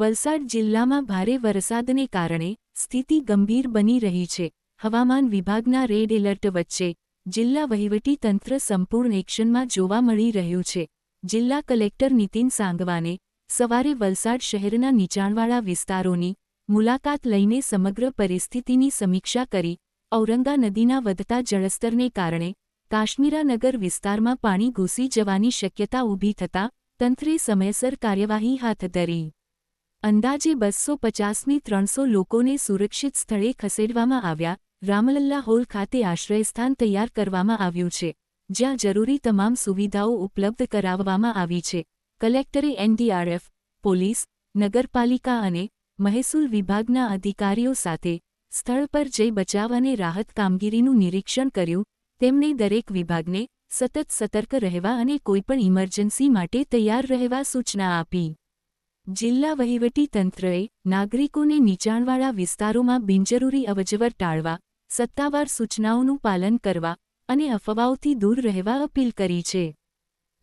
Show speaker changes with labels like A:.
A: વલસાડ જિલ્લામાં ભારે વરસાદને કારણે સ્થિતિ ગંભીર બની રહી છે. હવામાન વિભાગના રેડ એલર્ટ વચ્ચે જિલ્લા વહીવટીતંત્ર સંપૂર્ણ એક્શનમાં જોવા મળી રહ્યું છે. જિલ્લા કલેક્ટર નીતિન સાંગવાને સવારે વલસાડ શહેરના નીચાણવાળા વિસ્તારોની મુલાકાત લઈને સમગ્ર પરિસ્થિતિની સમીક્ષા કરી. ઔરંગા નદીના વધતા જળસ્તરને કારણે કાશ્મીરાનગર વિસ્તારમાં પાણી ઘૂસી જવાની શક્યતા ઊભી થતાં તંત્રે સમયસર કાર્યવાહી હાથ ધરી. અંદાજે 250થી 300 લોકોને સુરક્ષિત સ્થળે ખસેડવામાં આવ્યા. રામલલ્લા હોલ ખાતે આશ્રયસ્થાન તૈયાર કરવામાં આવ્યું છે, જ્યાં જરૂરી તમામ સુવિધાઓ ઉપલબ્ધ કરાવવામાં આવી છે. કલેક્ટરે એનડીઆરએફ, પોલીસ, નગરપાલિકા અને મહેસૂલ વિભાગના અધિકારીઓ સાથે સ્થળ પર જઈ બચાવ અને રાહત કામગીરીનું નિરીક્ષણ કર્યું. તેમણે દરેક વિભાગને સતત સતર્ક રહેવા અને કોઈપણ ઇમરજન્સી માટે તૈયાર રહેવા સૂચના આપી. જિલ્લા વહીવટીતંત્રએ નાગરિકોને નીચાણવાળા વિસ્તારોમાં બિનજરૂરી અવરજવર ટાળવા, સત્તાવાર સૂચનાઓનું પાલન કરવા અને અફવાઓથી દૂર રહેવા અપીલ કરી છે.